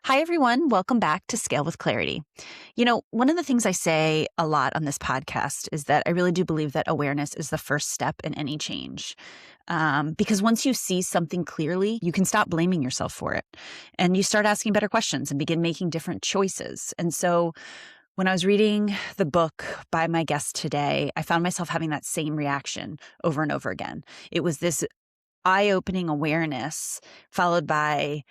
Hi, everyone. Welcome back to Scale with Clarity. One of the things I say a lot on this podcast is that I really do believe that awareness is the first step in any change. Because once you see something clearly, you can stop blaming yourself for it and you start asking better questions and begin making different choices. And so when I was reading the book by my guest today, I found myself having that same reaction over and over again. It was this eye-opening awareness followed by,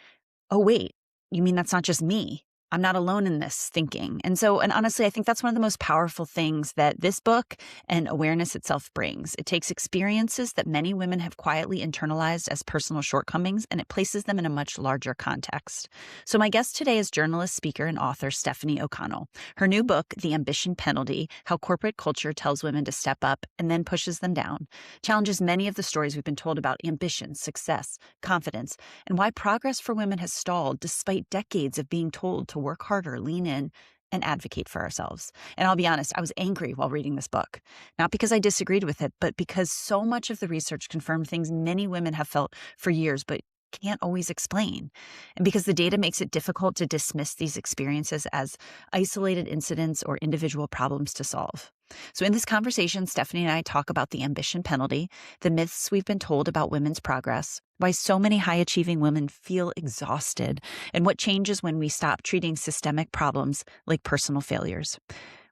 oh, wait, you mean that's not just me? I'm not alone in this thinking. And honestly, I think that's one of the most powerful things that this book and awareness itself brings. It takes experiences that many women have quietly internalized as personal shortcomings, and it places them in a much larger context. So my guest today is journalist, speaker, and author Stefanie O'Connell. Her new book, The Ambition Penalty: How Corporate Culture Tells Women to Step Up and Then Pushes Them Down, challenges many of the stories we've been told about ambition, success, confidence, and why progress for women has stalled despite decades of being told to work harder, lean in, and advocate for ourselves. And I'll be honest, I was angry while reading this book, not because I disagreed with it, but because so much of the research confirmed things many women have felt for years, but can't always explain. And because the data makes it difficult to dismiss these experiences as isolated incidents or individual problems to solve. So in this conversation, Stefanie and I talk about the ambition penalty, the myths we've been told about women's progress, why so many high-achieving women feel exhausted, and what changes when we stop treating systemic problems like personal failures.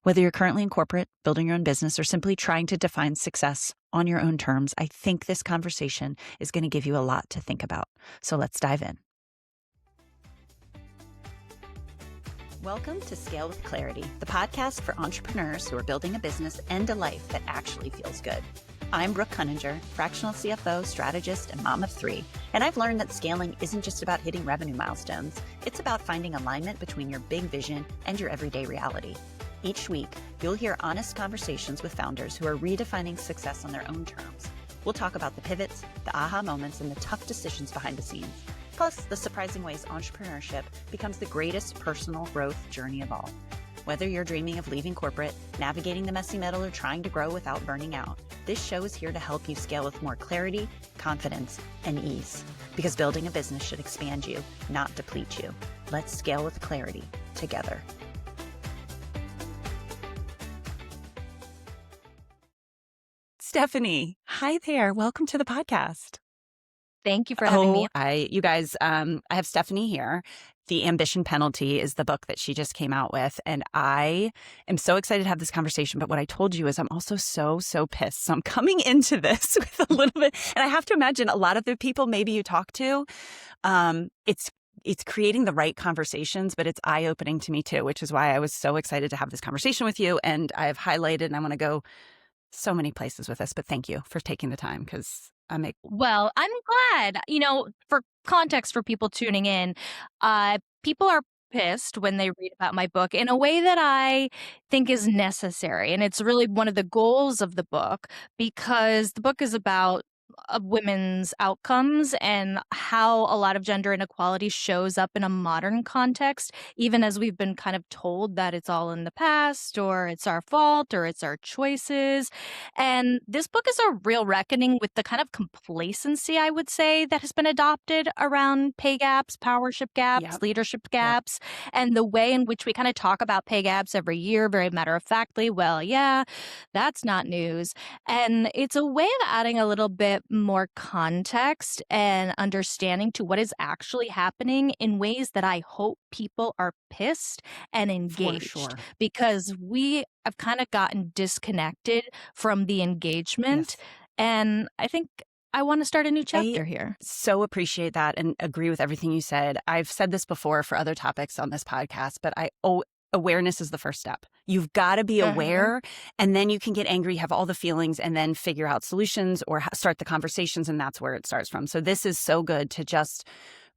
Whether you're currently in corporate, building your own business, or simply trying to define success on your own terms, I think this conversation is going to give you a lot to think about. So let's dive in. Welcome to Scale with Clarity, the podcast for entrepreneurs who are building a business and a life that actually feels good. I'm Brooke Cunninger, fractional CFO, strategist, and mom of three. And I've learned that scaling isn't just about hitting revenue milestones. It's about finding alignment between your big vision and your everyday reality. Each week, you'll hear honest conversations with founders who are redefining success on their own terms. We'll talk about the pivots, the aha moments, and the tough decisions behind the scenes. Plus, the surprising ways entrepreneurship becomes the greatest personal growth journey of all. Whether you're dreaming of leaving corporate, navigating the messy middle, or trying to grow without burning out, this show is here to help you scale with more clarity, confidence, and ease. Because building a business should expand you, not deplete you. Let's scale with clarity together. Stefanie, hi there. Welcome to the podcast. Thank you for having me. I have Stefanie here. The Ambition Penalty is the book that she just came out with. And I am so excited to have this conversation. But what I told you is I'm also so pissed. So I'm coming into this with a little bit, and I have to imagine a lot of the people maybe you talk to, it's creating the right conversations, but it's eye-opening to me too, which is why I was so excited to have this conversation with you. And I've highlighted, and I want to go so many places with this, but thank you for taking the time because Well, I'm glad. For context for people tuning in, people are pissed when they read about my book in a way that I think is necessary. And it's really one of the goals of the book because the book is about women's outcomes and how a lot of gender inequality shows up in a modern context, even as we've been kind of told that it's all in the past or it's our fault or it's our choices. And this book is a real reckoning with the kind of complacency, I would say, that has been adopted around pay gaps, powership gaps, leadership gaps, and the way in which we kind of talk about pay gaps every year, very matter-of-factly. Well, yeah, that's not news. And it's a way of adding a little bit more context and understanding to what is actually happening in ways that I hope people are pissed and engaged. For sure. Because we have kind of gotten disconnected from the engagement. Yes. And I think I want to start a new chapter here. So appreciate that and agree with everything you said. I've said this before for other topics on this podcast, but awareness is the first step. You've got to be aware, and then you can get angry, have all the feelings, and then figure out solutions or start the conversations, and that's where it starts from. So this is so good to just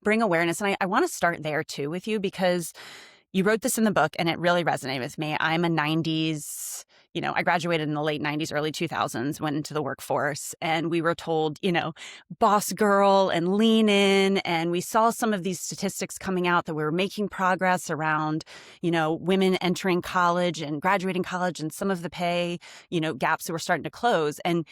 bring awareness. And I want to start there too with you because you wrote this in the book and it really resonated with me. I'm a 90s, I graduated in the late 90s, early 2000s, went into the workforce, and we were told, boss girl and lean in. And we saw some of these statistics coming out that we were making progress around, women entering college and graduating college and some of the pay, gaps that were starting to close. And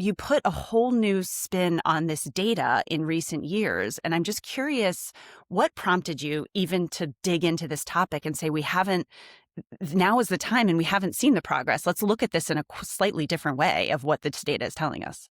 you put a whole new spin on this data in recent years. And I'm just curious, what prompted you even to dig into this topic and say, now is the time and we haven't seen the progress. Let's look at this in a slightly different way of what this data is telling us.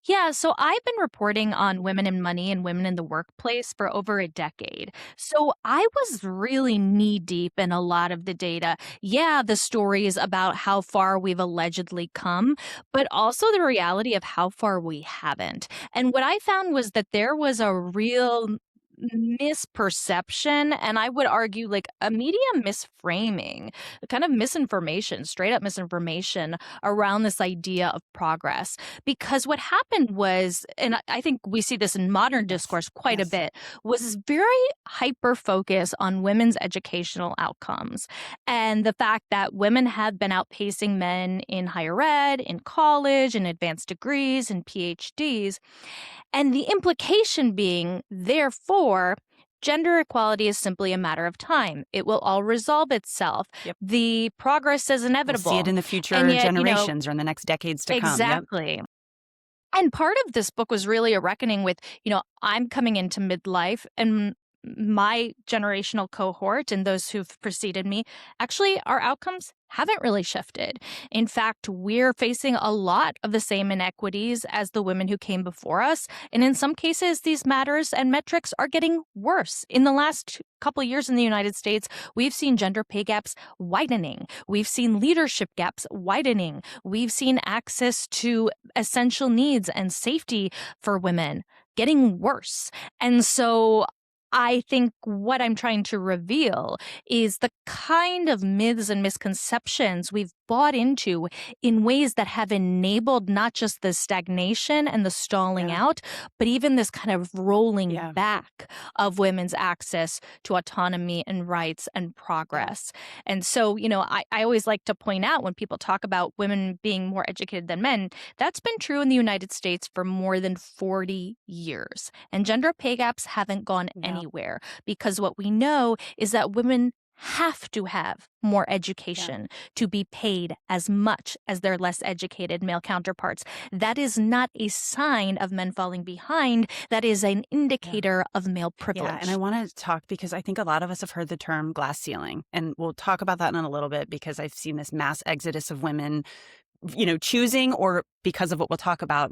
Yeah, so I've been reporting on women in money and women in the workplace for over a decade. So I was really knee deep in a lot of the data. Yeah, the stories about how far we've allegedly come, but also the reality of how far we haven't. And what I found was that there was a real misperception, and I would argue like a media misframing, kind of misinformation, straight up misinformation around this idea of progress. Because what happened was, and I think we see this in modern discourse quite a bit, was this very hyper focus on women's educational outcomes and the fact that women had been outpacing men in higher ed, in college, in advanced degrees, and PhDs. And the implication being, therefore, gender equality is simply a matter of time. It will all resolve itself. Yep. The progress is inevitable. We'll see it in the future And yet, generations or in the next decades to come. exactly. And part of this book was really a reckoning with, I'm coming into midlife, and my generational cohort and those who've preceded me, actually, our outcomes haven't really shifted. In fact, we're facing a lot of the same inequities as the women who came before us. And in some cases, these matters and metrics are getting worse. In the last couple of years in the United States, we've seen gender pay gaps widening. We've seen leadership gaps widening. We've seen access to essential needs and safety for women getting worse. And so I think what I'm trying to reveal is the kind of myths and misconceptions we've bought into in ways that have enabled not just the stagnation and the stalling out, but even this kind of rolling back of women's access to autonomy and rights and progress. And so, I always like to point out when people talk about women being more educated than men, that's been true in the United States for more than 40 years. And gender pay gaps haven't gone anywhere, because what we know is that women have to have more education to be paid as much as their less educated male counterparts. That is not a sign of men falling behind. That is an indicator of male privilege. Yeah, and I want to talk because I think a lot of us have heard the term glass ceiling, and we'll talk about that in a little bit because I've seen this mass exodus of women choosing, or because of what we'll talk about,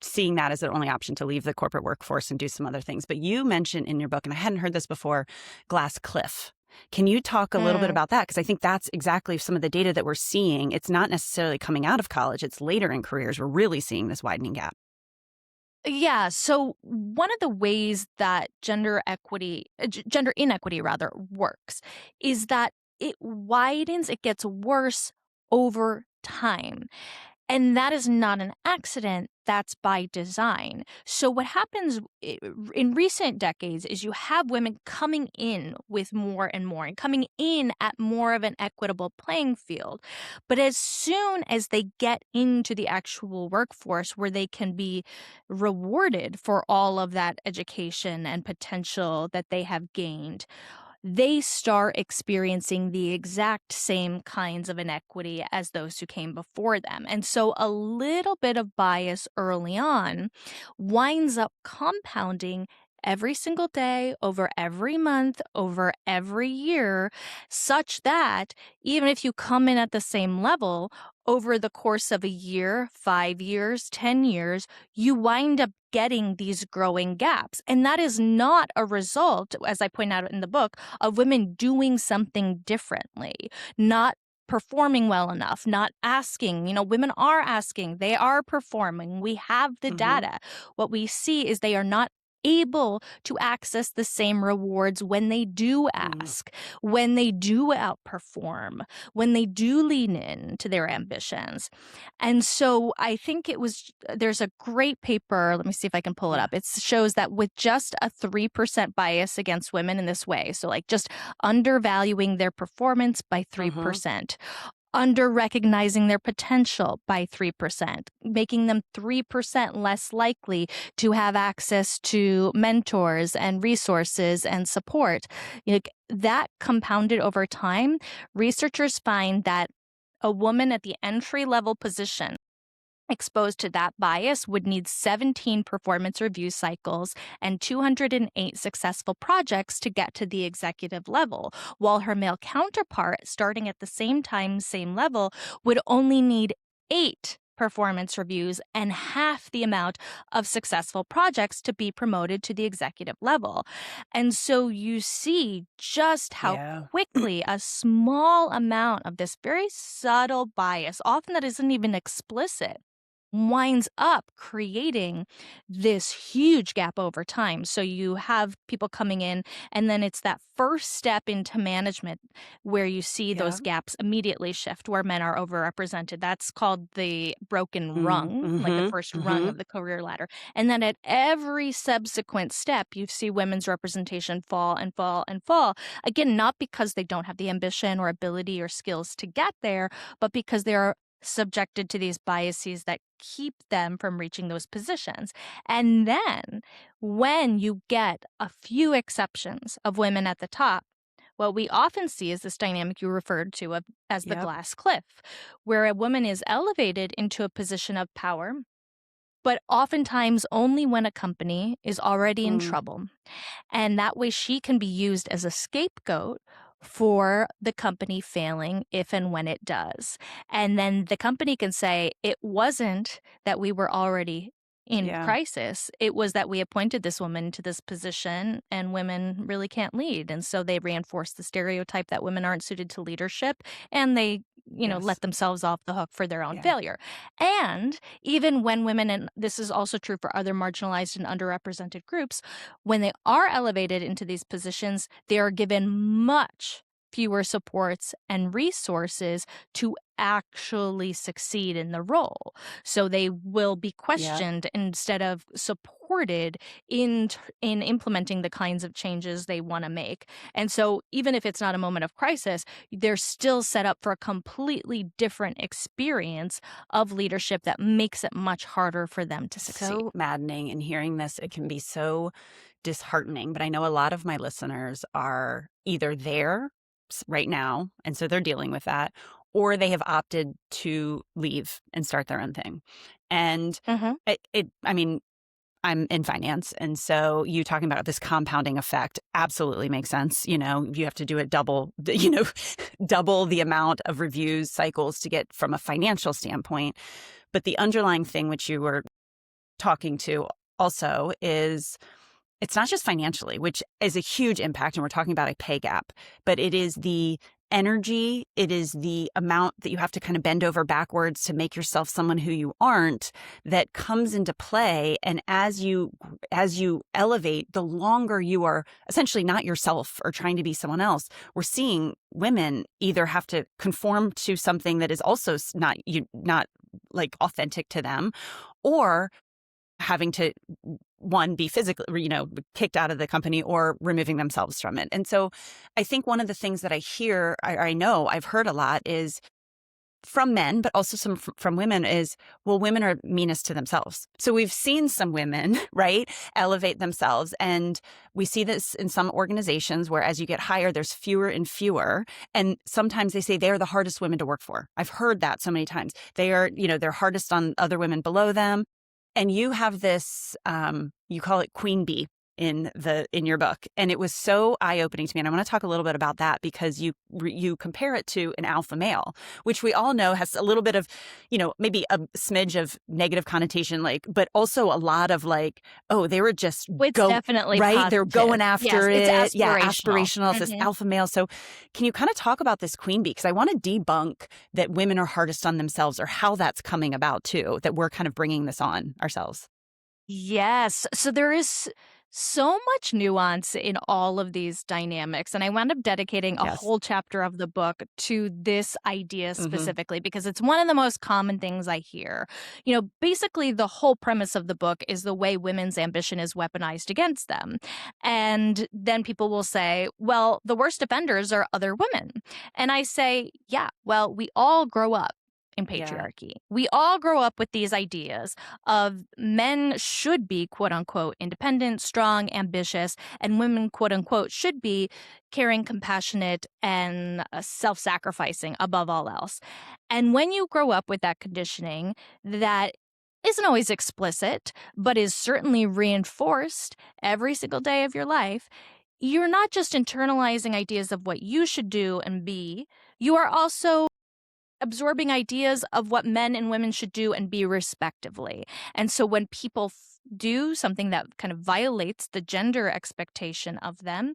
seeing that as their only option to leave the corporate workforce and do some other things. But you mentioned in your book, and I hadn't heard this before, glass cliff. Can you talk a little bit about that? Because I think that's exactly some of the data that we're seeing. It's not necessarily coming out of college. It's later in careers. We're really seeing this widening gap. Yeah. So one of the ways that gender inequity rather works is that it widens, it gets worse over time. And that is not an accident. That's by design. So what happens in recent decades is you have women coming in with more and more and coming in at more of an equitable playing field. But as soon as they get into the actual workforce where they can be rewarded for all of that education and potential that they have gained, they start experiencing the exact same kinds of inequity as those who came before them. And so a little bit of bias early on winds up compounding every single day, over every month, over every year, such that even if you come in at the same level, over the course of a year, 5 years, 10 years, you wind up getting these growing gaps. And that is not a result, as I point out in the book, of women doing something differently, not performing well enough, not asking. Women are asking, they are performing. We have the data. What we see is they are not able to access the same rewards when they do ask, when they do outperform, when they do lean in to their ambitions. And so I think there's a great paper, let me see if I can pull it up. It shows that with just a 3% bias against women in this way, so like just undervaluing their performance by 3%, under recognizing their potential by 3%, making them 3% less likely to have access to mentors and resources and support. That compounded over time, researchers find that a woman at the entry-level position exposed to that bias would need 17 performance review cycles and 208 successful projects to get to the executive level, while her male counterpart, starting at the same time, same level, would only need 8 performance reviews and half the amount of successful projects to be promoted to the executive level. And so you see just how Yeah. quickly a small amount of this very subtle bias, often that isn't even explicit, winds up creating this huge gap over time. So you have people coming in, and then it's that first step into management where you see Yeah. those gaps immediately shift, where men are overrepresented. That's called the broken rung, like the first rung Mm-hmm. of the career ladder. And then at every subsequent step, you see women's representation fall and fall and fall. Again, not because they don't have the ambition or ability or skills to get there, but because they are subjected to these biases that keep them from reaching those positions. And then when you get a few exceptions of women at the top, what we often see is this dynamic you referred to as the Yep. glass cliff, where a woman is elevated into a position of power, but oftentimes only when a company is already in Mm. trouble. And that way she can be used as a scapegoat for the company failing if and when it does. And then the company can say, it wasn't that we were already in Yeah. crisis. It was that we appointed this woman to this position and women really can't lead. And so they reinforce the stereotype that women aren't suited to leadership, and they, Yes. let themselves off the hook for their own Yeah. failure. And even when women, and this is also true for other marginalized and underrepresented groups, when they are elevated into these positions, they are given much fewer supports and resources to actually succeed in the role. So they will be Yeah. questioned instead of supported in implementing the kinds of changes they want to make. And so even if it's not a moment of crisis, they're still set up for a completely different experience of leadership that makes it much harder for them to succeed. So maddening. And hearing this, it can be so disheartening. But I know a lot of my listeners are either there right now, and so they're dealing with that, or they have opted to leave and start their own thing. And Mhm. I mean, I'm in finance. And so you talking about this compounding effect absolutely makes sense. You have to do it double, double the amount of reviews cycles to get from a financial standpoint. But the underlying thing which you were talking to also is it's not just financially, which is a huge impact. And we're talking about a pay gap, but it is the energy. It is the amount that you have to kind of bend over backwards to make yourself someone who you aren't that comes into play. And as you elevate, the longer you are essentially not yourself or trying to be someone else, we're seeing women either have to conform to something that is also not like authentic to them, or having to one be physically kicked out of the company or removing themselves from it. And so I think one of the things that I know I've heard a lot is from men, but also some from women is, well, women are meanest to themselves. So we've seen some women, right, elevate themselves. And we see this in some organizations where as you get higher, there's fewer and fewer. And sometimes they say they're the hardest women to work for. I've heard that so many times. They are, they're hardest on other women below them. And you have this, you call it queen bee in your book. And it was so eye-opening to me. And I want to talk a little bit about that because you compare it to an alpha male, which we all know has a little bit of, maybe a smidge of negative connotation, but also a lot of oh, they were just It's definitely right. They're going positive. Yes, after it's it. Yeah. aspirational. Aspirational. It's this Mhm. alpha male. So can you kind of talk about this queen bee? Because I want to debunk that women are hardest on themselves or how that's coming about too, that we're kind of bringing this on ourselves. Yes. So there is so much nuance in all of these dynamics. And I wound up dedicating a Yes. whole chapter of the book to this idea Mm-hmm. specifically because it's one of the most common things I hear. Basically, the whole premise of the book is the way women's ambition is weaponized against them. And then people will say, well, the worst offenders are other women. And I say, yeah, well, we all grow up in Yeah. patriarchy. We all grow up with these ideas of men should be, quote unquote, independent, strong, ambitious, and women, quote unquote, should be caring, compassionate, and self sacrificing above all else. And when you grow up with that conditioning, that isn't always explicit, but is certainly reinforced every single day of your life, you're not just internalizing ideas of what you should do and be, you are also absorbing ideas of what men and women should do and be respectively. And so when people do something that kind of violates the gender expectation of them,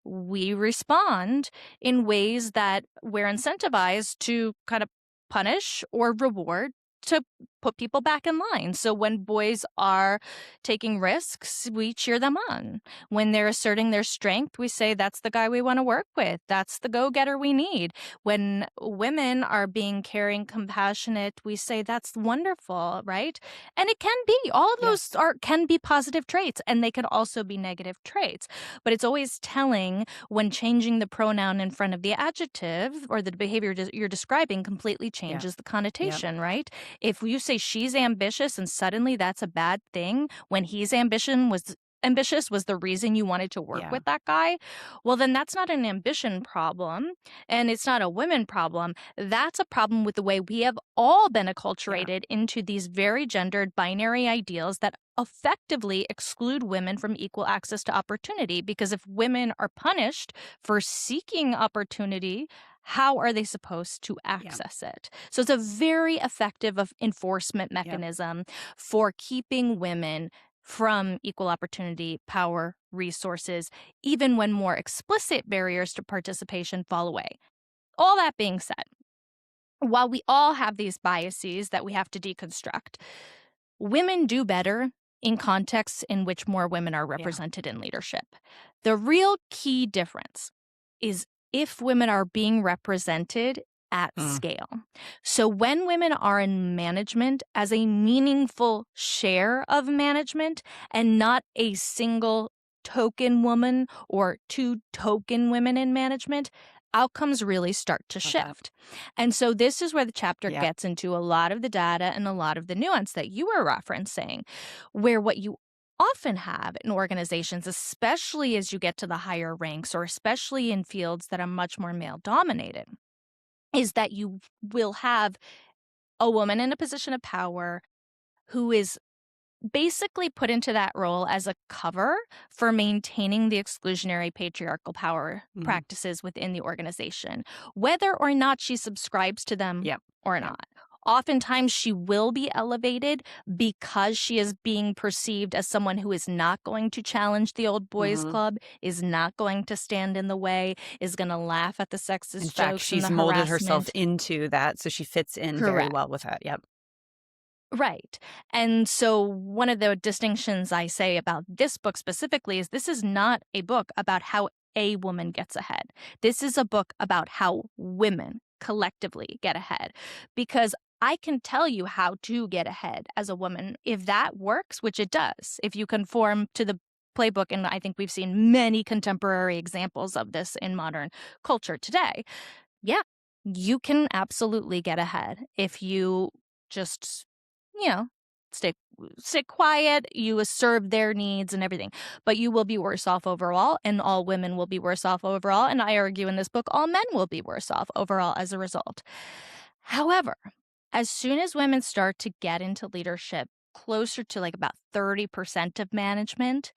we respond in ways that we're incentivized to kind of punish or reward to put people back in line. So when boys are taking risks, we cheer them on. When they're asserting their strength, we say, that's the guy we want to work with. That's the go-getter we need. When women are being caring, compassionate, we say, that's wonderful, right? And it can be. All of those can be positive traits, and they can also be negative traits. But it's always telling when changing the pronoun in front of the adjective or the behavior you're describing completely changes the connotation, right? If you say she's ambitious and suddenly that's a bad thing when he's ambitious was the reason you wanted to work with that guy, well, then that's not an ambition problem and it's not a women problem. That's a problem with the way we have all been acculturated into these very gendered binary ideals that effectively exclude women from equal access to opportunity. Because if women are punished for seeking opportunity, how are they supposed to access it? So it's a very effective enforcement mechanism for keeping women from equal opportunity, power, resources, even when more explicit barriers to participation fall away. All that being said, while we all have these biases that we have to deconstruct, women do better in contexts in which more women are represented in leadership. The real key difference is if women are being represented at scale. So when women are in management as a meaningful share of management and not a single token woman or two token women in management, outcomes really start to shift. And so this is where the chapter gets into a lot of the data and a lot of the nuance that you were referencing, where what you often have in organizations, especially as you get to the higher ranks or especially in fields that are much more male dominated, is that you will have a woman in a position of power who is basically put into that role as a cover for maintaining the exclusionary patriarchal power practices within the organization, whether or not she subscribes to them or not. Oftentimes she will be elevated because she is being perceived as someone who is not going to challenge the old boys club, is not going to stand in the way, is going to laugh at the sexist In fact, jokes she's and the molded harassment. herself into that, so she fits in very well with that. Right. And so one of the distinctions I say about this book specifically is this is not a book about how a woman gets ahead. This is a book about how women collectively get ahead. Because I can tell you how to get ahead as a woman if that works, which it does, if you conform to the playbook. And I think we've seen many contemporary examples of this in modern culture today. Yeah, you can absolutely get ahead if you just stay quiet, you serve their needs and everything. But you will be worse off overall, and all women will be worse off overall. And I argue in this book, all men will be worse off overall as a result. However, as soon as women start to get into leadership, closer to like about 30% of management,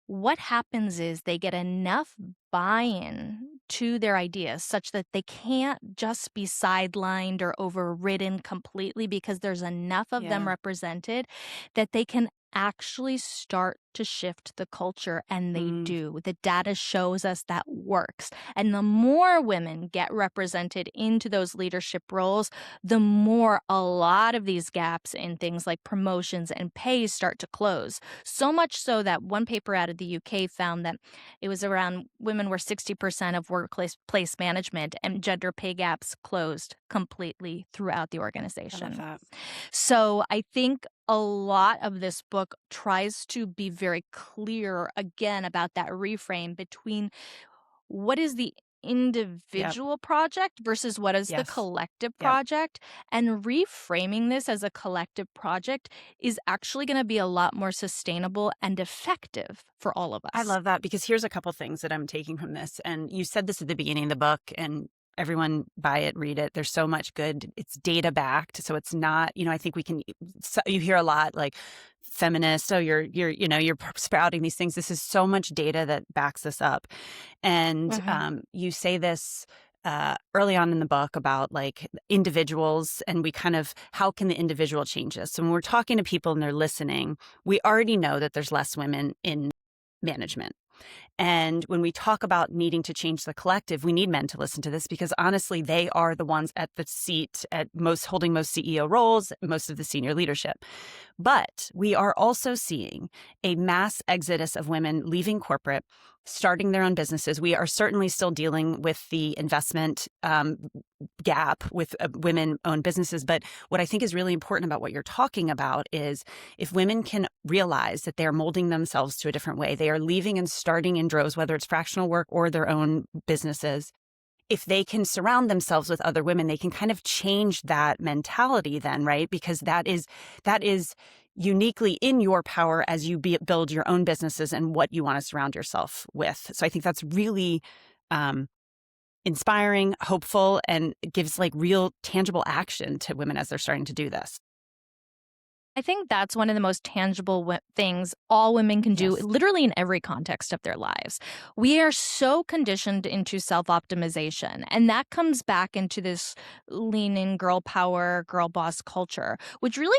what happens is they get enough buy-in to their ideas such that they can't just be sidelined or overridden completely because there's enough of them represented that they can actually start to shift the culture, and they do. The data shows us that works. And the more women get represented into those leadership roles, the more a lot of these gaps in things like promotions and pay start to close. So much so that one paper out of the UK found that it was around women were 60% of workplace management, and gender pay gaps closed completely throughout the organization. I love that. So I think a lot of this book tries to be very clear again about that reframe between what is the individual project versus what is the Yes. collective Yep. project. And reframing this as a collective project is actually going to be a lot more sustainable and effective for all of I us. love that, because here's a couple things that I'm taking from this. And you said this at the beginning of the book, and everyone buy it, read it. There's so much good. It's data backed. So it's not, I think you hear a lot like feminist. Oh, you're sprouting these things. This is so much data that backs this up. And you say this early on in the book about like individuals, and how can the individual change this? So when we're talking to people and they're listening, we already know that there's less women in management. And when we talk about needing to change the collective, we need men to listen to this, because honestly, they are the ones at the seat holding most CEO roles, most of the senior leadership. But we are also seeing a mass exodus of women leaving corporate, starting their own businesses. We are certainly still dealing with the investment gap with women-owned businesses. But what I think is really important about what you're talking about is if women can realize that they're molding themselves to a different way, they are leaving and starting in droves, whether it's fractional work or their own businesses. If they can surround themselves with other women, they can kind of change that mentality then, right? Because that is uniquely in your power as you build your own businesses and what you want to surround yourself with. So I think that's really inspiring, hopeful, and it gives like real tangible action to women as they're starting to do this. I think that's one of the most tangible things all women can do, Yes. literally in every context of their lives. We are so conditioned into self-optimization, and that comes back into this lean in girl power, girl boss culture, which really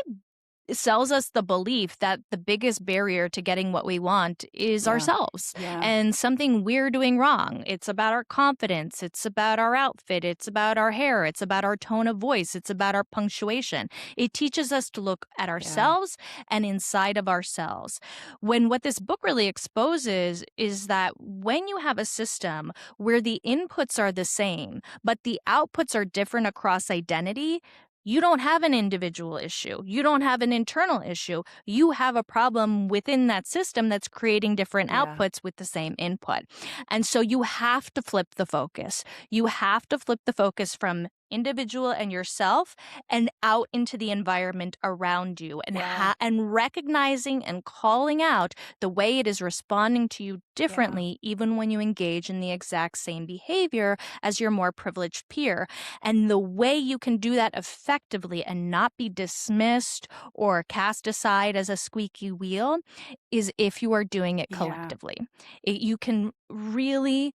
sells us the belief that the biggest barrier to getting what we want is Yeah. ourselves Yeah. and something we're doing wrong. It's about our confidence. It's about our outfit. It's about our hair. It's about our tone of voice. It's about our punctuation. It teaches us to look at ourselves and inside of ourselves. When what this book really exposes is that when you have a system where the inputs are the same, but the outputs are different across identity, you don't have an individual issue. You don't have an internal issue. You have a problem within that system that's creating different outputs with the same input. And so you have to flip the focus. You have to flip the focus from individual and yourself and out into the environment around you, and and recognizing and calling out the way it is responding to you differently, even when you engage in the exact same behavior as your more privileged peer. And the way you can do that effectively and not be dismissed or cast aside as a squeaky wheel is if you are doing it collectively. You can really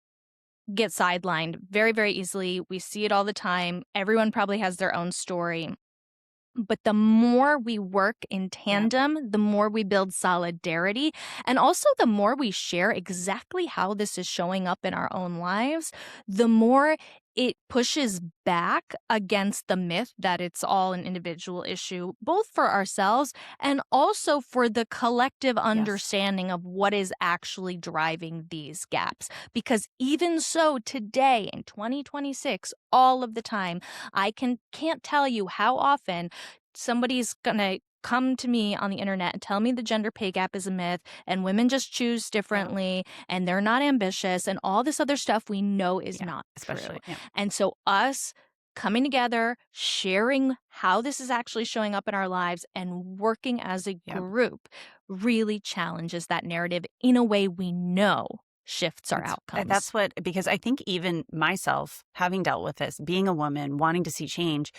get sidelined very, very easily. We see it all the time. Everyone probably has their own story. But the more we work in tandem, the more we build solidarity, and also the more we share exactly how this is showing up in our own lives, the more it pushes back against the myth that it's all an individual issue, both for ourselves and also for the collective understanding of what is actually driving these gaps. Because even so, today in 2026, all of the time, I can't tell you how often somebody's gonna come to me on the internet and tell me the gender pay gap is a myth and women just choose differently and they're not ambitious and all this other stuff we know is not true. And so us coming together, sharing how this is actually showing up in our lives and working as a group really challenges that narrative in a way we know shifts our outcomes. Because I think even myself, having dealt with this, being a woman, wanting to see change,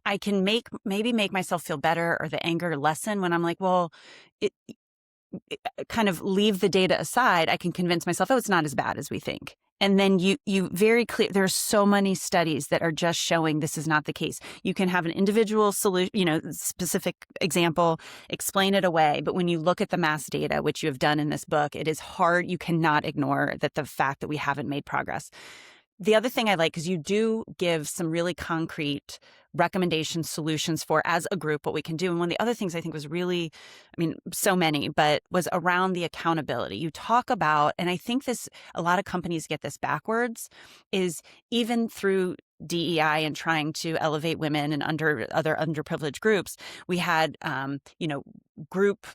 I can maybe make myself feel better, or the anger lessen when I'm like, well, kind of leave the data aside. I can convince myself, oh, it's not as bad as we think. And then you very clear, there's so many studies that are just showing this is not the case. You can have an individual solution, specific example, explain it away. But when you look at the mass data, which you have done in this book, it is hard. You cannot ignore the fact that we haven't made progress. The other thing I like is you do give some really concrete recommendations, solutions for, as a group, what we can do. And one of the other things I think was really, so many, but was around the accountability. You talk about, and I think a lot of companies get this backwards, is even through DEI and trying to elevate women and other underprivileged groups, we had, group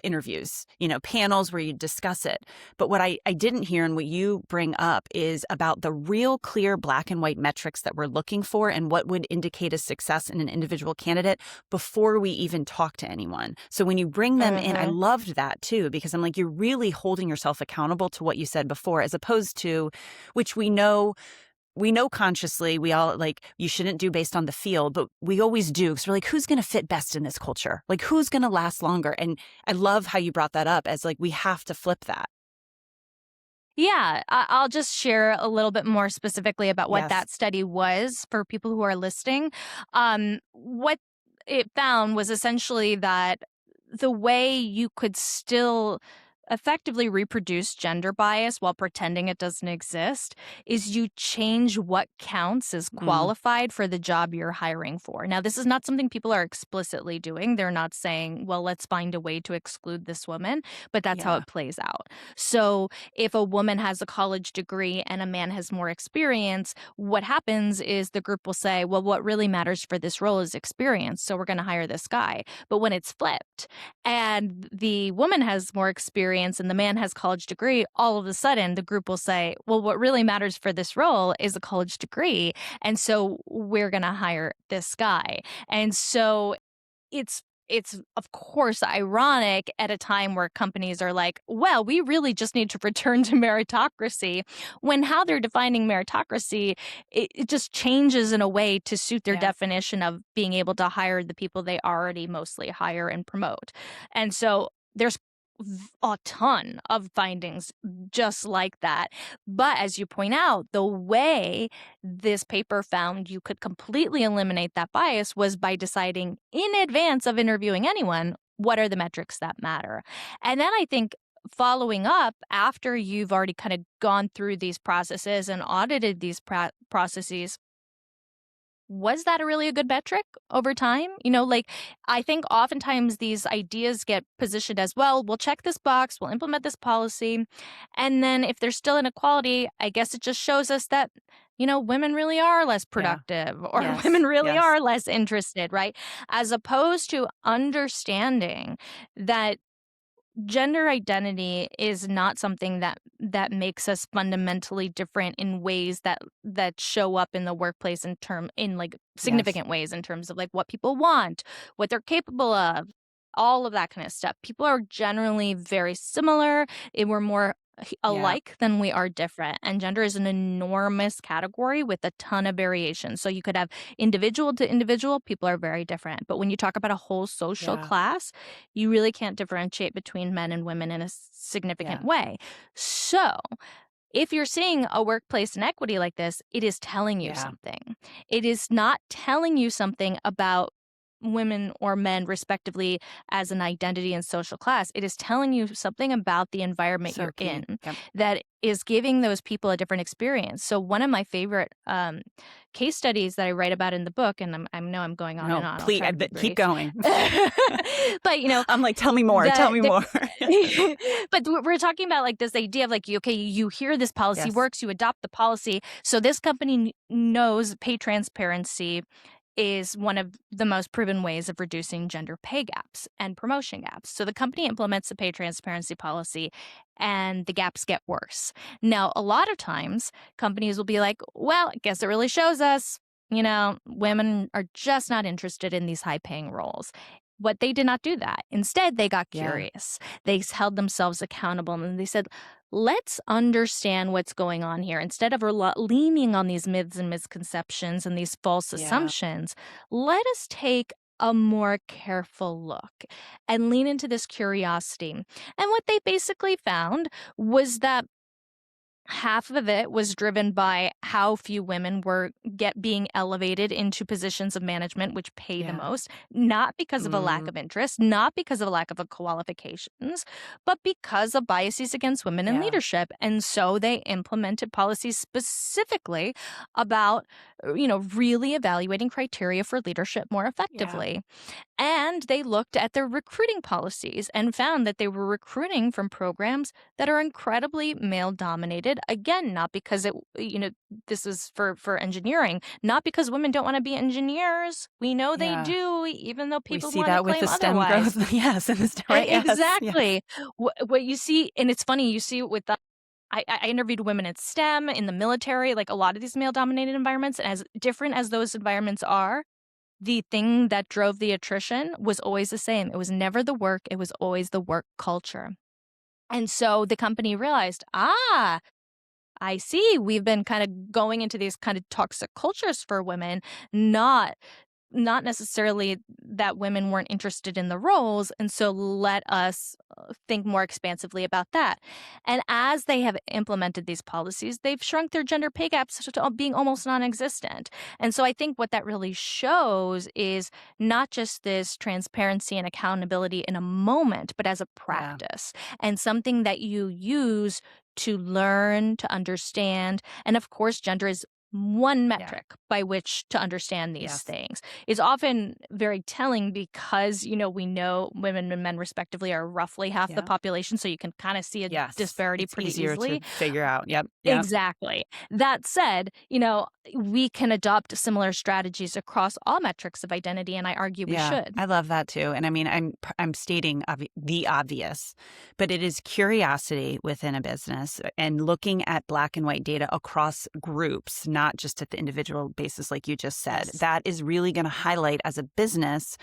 interviews, panels where you discuss it. But what I didn't hear and what you bring up is about the real clear black and white metrics that we're looking for and what would indicate a success in an individual candidate before we even talk to anyone. So when you bring them in, I loved that too, because I'm like, you're really holding yourself accountable to what you said before, as opposed to, which we know consciously, we all like, you shouldn't do based on the field, but we always do. Because we're like, who's going to fit best in this culture? Like, who's going to last longer? And I love how you brought that up as like, we have to flip that. Yeah, I'll just share a little bit more specifically about what Yes. that study was for people who are listening. What it found was essentially that the way you could still effectively reproduce gender bias while pretending it doesn't exist is you change what counts as qualified for the job you're hiring for. Now, this is not something people are explicitly doing. They're not saying, well, let's find a way to exclude this woman, but that's how it plays out. So if a woman has a college degree and a man has more experience, what happens is the group will say, well, what really matters for this role is experience, so we're going to hire this guy. But when it's flipped and the woman has more experience and the man has college degree, all of a sudden the group will say, well, what really matters for this role is a college degree, and so we're going to hire this guy. And so it's of course ironic at a time where companies are like, well, we really just need to return to meritocracy, when how they're defining meritocracy, it just changes in a way to suit their definition of being able to hire the people they already mostly hire and promote. And so there's a ton of findings just like that. But as you point out, the way this paper found you could completely eliminate that bias was by deciding in advance of interviewing anyone, what are the metrics that matter? And then I think following up after you've already kind of gone through these processes and audited these processes, was that really a good metric over time? Like, I think oftentimes these ideas get positioned as, well, we'll check this box, we'll implement this policy. And then if there's still inequality, I guess it just shows us that, women really are less productive or women really are less interested, right? As opposed to understanding that gender identity is not something that makes us fundamentally different in ways that show up in the workplace in like significant ways in terms of like what people want, what they're capable of, all of that kind of stuff. People are generally very similar. We're more alike than we are different. And gender is an enormous category with a ton of variation. So you could have individual to individual, people are very different. But when you talk about a whole social class, you really can't differentiate between men and women in a significant way. So if you're seeing a workplace inequity like this, it is telling you something. It is not telling you something about women or men respectively as an identity and social class. It is telling you something about the environment you're in that is giving those people a different experience. So one of my favorite case studies that I write about in the book, and I know I'm going on and on. Please, keep going. But I'm like, tell me more. But we're talking about like this idea of like, okay, you hear this policy works, you adopt the policy. So this company knows pay transparency is one of the most proven ways of reducing gender pay gaps and promotion gaps. So the company implements the pay transparency policy and the gaps get worse. Now, a lot of times companies will be like, well, I guess it really shows us, women are just not interested in these high paying roles. But they did not do that. Instead, they got curious. They held themselves accountable and they said, let's understand what's going on here. Instead of leaning on these myths and misconceptions and these false assumptions, let us take a more careful look and lean into this curiosity. And what they basically found was that half of it was driven by how few women were being elevated into positions of management, which pay the most, not because of a lack of interest, not because of a lack of qualifications, but because of biases against women in leadership. And so they implemented policies specifically about, really evaluating criteria for leadership more effectively. And they looked at their recruiting policies and found that they were recruiting from programs that are incredibly male dominated. Again, not because this is for engineering, not because women don't want to be engineers. We know they Yeah. do, even though We people see want to that with claim the STEM otherwise. growth. Yes, in the STEM, right? Yes, yes. Exactly. What you see, and it's funny, you see with the I interviewed women in STEM, in the military, like a lot of these male dominated environments, and as different as those environments are, the thing that drove the attrition was always the same. It was never the work, it was always the work culture. And so the company realized, I see. We've been kind of going into these kind of toxic cultures for women, not not necessarily that women weren't interested in the roles, and so let us think more expansively about that. And as they have implemented these policies, they've shrunk their gender pay gaps to being almost non-existent. And so I think what that really shows is not just this transparency and accountability in a moment, but as a Yeah, practice and something that you use to learn, to understand. And of course, gender is one yeah, metric by which to understand these yes, things. Is often very telling because, we know women and men respectively are roughly half the yeah, population, so you can kind of see a yes. disparity It's pretty easier to easily. figure out. Yep, yep. Exactly. That said, we can adopt similar strategies across all metrics of identity, and I argue we Yeah, should. I love that too. And I mean, I'm stating the obvious, but it is curiosity within a business and looking at black and white data across groups, not just at the individual basis, like you just said. Yes. That is really going to highlight as a business,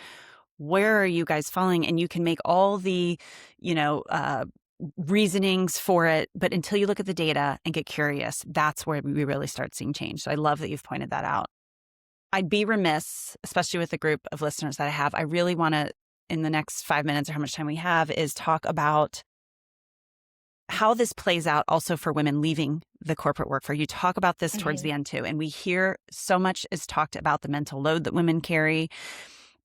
where are you guys falling? And you can make all the, you know, uh, reasonings for it, but until you look at the data and get curious, that's where we really start seeing change. So I love that you've pointed that out. I'd be remiss, especially with the group of listeners that I have. I really want to, in the next 5 minutes or how much time we have, is talk about how this plays out also for women leaving the corporate workforce. You talk about this towards the Mhm. end too. And we hear so much is talked about the mental load that women carry.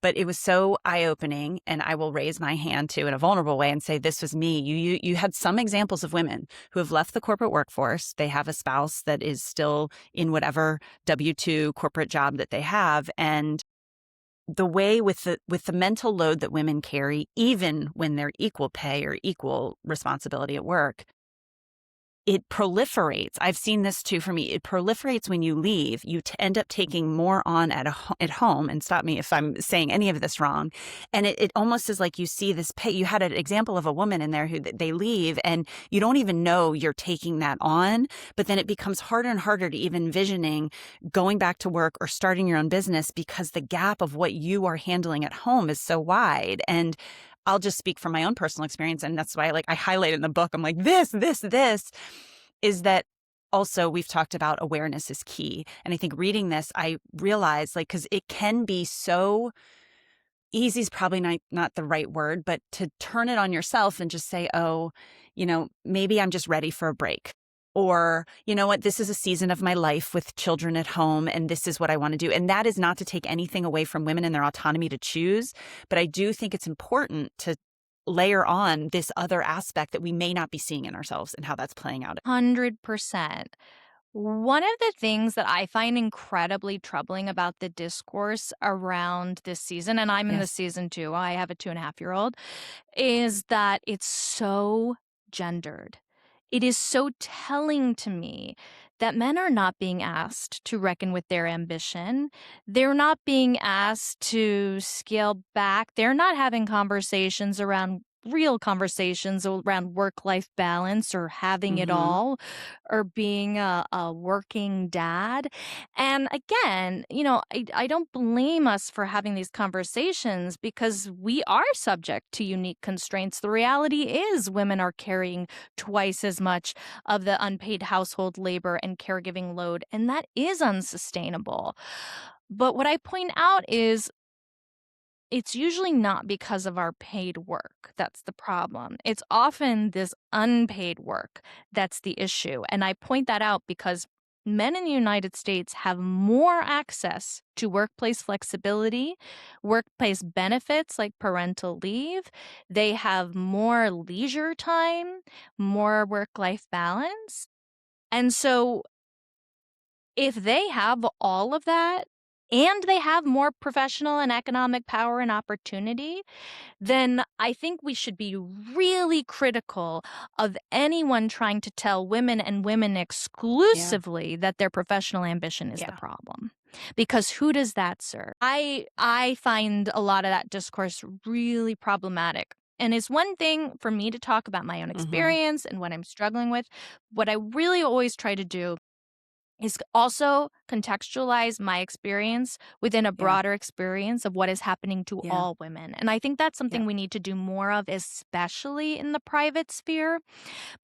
But it was so eye-opening, and I will raise my hand too in a vulnerable way and say, this was me. You had some examples of women who have left the corporate workforce. They have a spouse that is still in whatever W-2 corporate job that they have. And the way with the mental load that women carry, even when they're equal pay or equal responsibility at work, it proliferates. I've seen this too for me. It proliferates when you leave. You end up taking more on at home, and stop me if I'm saying any of this wrong. And it almost is like you see this pay. You had an example of a woman in there who they leave and you don't even know you're taking that on, but then it becomes harder and harder to even envisioning going back to work or starting your own business because the gap of what you are handling at home is so wide. And I'll just speak from my own personal experience. And that's why I highlight in the book, I'm like, this is that also we've talked about awareness is key. And I think reading this, I realized because it can be so easy is probably not the right word, but to turn it on yourself and just say, oh, maybe I'm just ready for a break. Or, you know what, this is a season of my life with children at home, and this is what I want to do. And that is not to take anything away from women and their autonomy to choose. But I do think it's important to layer on this other aspect that we may not be seeing in ourselves and how that's playing out. 100%. One of the things that I find incredibly troubling about the discourse around this season, and I'm in this Yes. season too, I have a 2.5-year-old, is that it's so gendered. It is so telling to me that men are not being asked to reckon with their ambition. They're not being asked to scale back. They're not having conversations around real conversations around work-life balance or having it Mm-hmm. all or being a working dad. And again, I don't blame us for having these conversations because we are subject to unique constraints. The reality is women are carrying twice as much of the unpaid household labor and caregiving load, and that is unsustainable. But what I point out is it's usually not because of our paid work that's the problem. It's often this unpaid work that's the issue. And I point that out because men in the United States have more access to workplace flexibility, workplace benefits like parental leave. They have more leisure time, more work life balance. And so if they have all of that, and they have more professional and economic power and opportunity, then I think we should be really critical of anyone trying to tell women and women exclusively that their professional ambition is the Yeah. problem. Because who does that serve? I find a lot of that discourse really problematic. And it's one thing for me to talk about my own Mm-hmm. experience and what I'm struggling with. What I really always try to do is also contextualize my experience within a Yeah. broader experience of what is happening to Yeah. all women. And I think that's something Yep. we need to do more of, especially in the private sphere,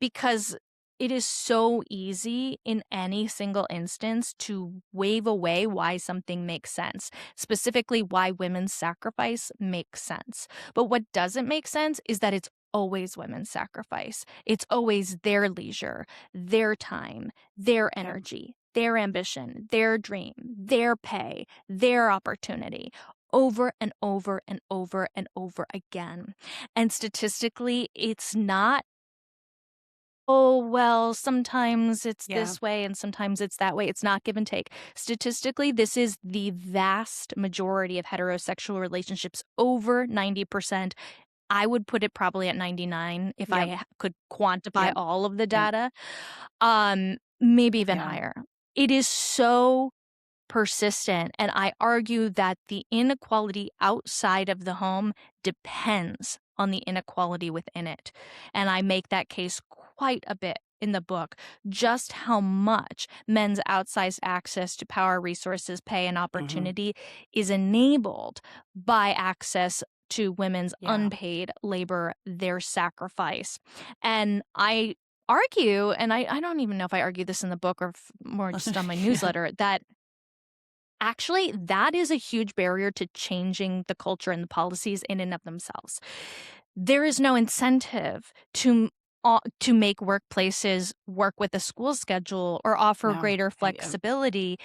because it is so easy in any single instance to wave away why something makes sense, specifically why women's sacrifice makes sense. But what doesn't make sense is that it's always women's sacrifice. It's always their leisure, their time, their Yep. energy, their ambition, their dream, their pay, their opportunity. Over and over and over and over again. And statistically, it's not, oh, well, sometimes it's Yeah. this way and sometimes it's that way. It's not give and take. Statistically, this is the vast majority of heterosexual relationships, over 90%. I would put it probably at 99 if Yep. I could quantify Yep. all of the Yep. data, maybe even Yeah. higher. It is so persistent, and I argue that the inequality outside of the home depends on the inequality within it. And I make that case quite a bit in the book, just how much men's outsized access to power, resources, pay, and Mm-hmm. opportunity is enabled by access to women's Yeah. unpaid labor, their sacrifice. And I argue, and I don't even know if I argue this in the book or more just on my Yeah. newsletter, that actually that is a huge barrier to changing the culture and the policies in and of themselves. There is no incentive to make workplaces work with a school schedule or offer No. greater flexibility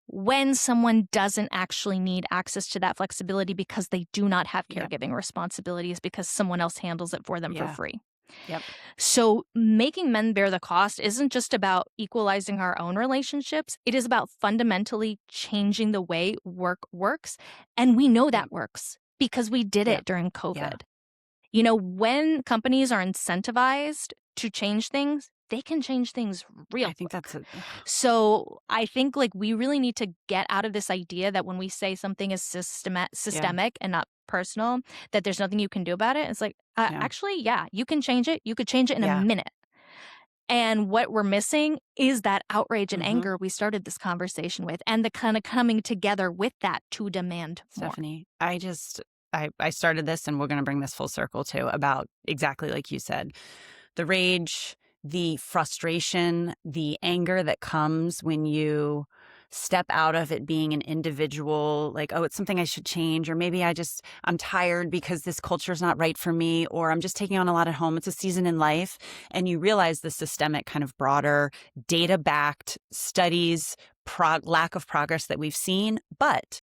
when someone doesn't actually need access to that flexibility because they do not have Yep. caregiving responsibilities because someone else handles it for them for Yeah. free. Yep. So making men bear the cost isn't just about equalizing our own relationships. It is about fundamentally changing the way work works. And we know Yep. that works because we did Yep. it during Yeah. COVID. You know, when companies are incentivized to change things, they can change things real I think quick. that's a So I think like we really need to get out of this idea that when we say something is yeah. systemic and not personal, that there's nothing you can do about it. It's like, Yeah. actually, yeah, you can change it. You could change it in a Yeah. minute. And what we're missing is that outrage and Mm-hmm. anger we started this conversation with and the kind of coming together with that to demand more. Stephanie, I started this and we're going to bring this full circle too about exactly like you said, the rage, the frustration, the anger that comes when you step out of it being an individual, like, oh, it's something I should change, or maybe I'm tired because this culture is not right for me, or I'm just taking on a lot at home. It's a season in life. And you realize the systemic kind of broader data backed studies, lack of progress that we've seen. But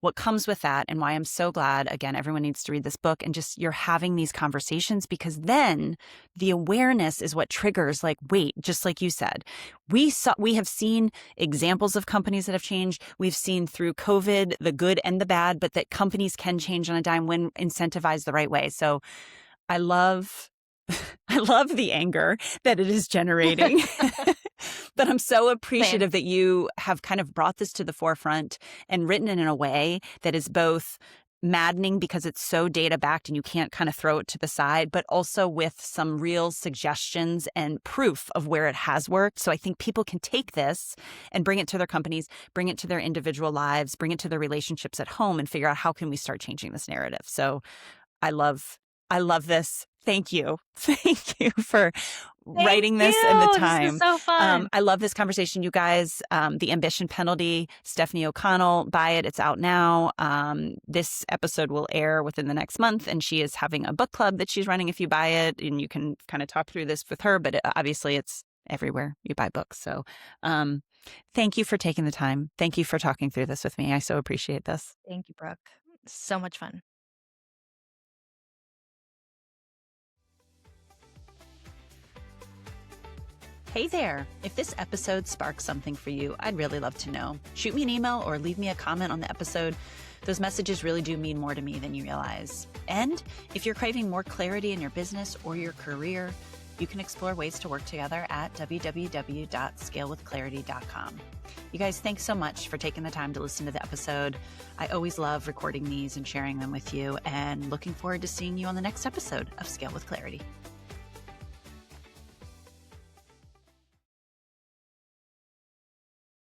what comes with that and why I'm so glad, again, everyone needs to read this book and just you're having these conversations because then the awareness is what triggers like, wait, just like you said, we have seen examples of companies that have changed. We've seen through COVID, the good and the bad, but that companies can change on a dime when incentivized the right way. So I love I love the anger that it is generating. But I'm so Same. appreciative that you have kind of brought this to the forefront and written it in a way that is both maddening because it's so data backed and you can't kind of throw it to the side, but also with some real suggestions and proof of where it has worked. So I think people can take this and bring it to their companies, bring it to their individual lives, bring it to their relationships at home and figure out how can we start changing this narrative. So I love this. Thank you. Thank you for Thank writing this and the you. This is time. so fun. I love this conversation, you guys. The Ambition Penalty, Stefanie O'Connell, buy it. It's out now. This episode will air within the next month, and she is having a book club that she's running if you buy it, and you can kind of talk through this with her, but obviously it's everywhere you buy books. So thank you for taking the time. Thank you for talking through this with me. I so appreciate this. Thank you, Brooke. So much fun. Hey there! If this episode sparked something for you, I'd really love to know. Shoot me an email or leave me a comment on the episode. Those messages really do mean more to me than you realize. And if you're craving more clarity in your business or your career, you can explore ways to work together at www.scalewithclarity.com. You guys, thanks so much for taking the time to listen to the episode. I always love recording these and sharing them with you, and looking forward to seeing you on the next episode of Scale with Clarity.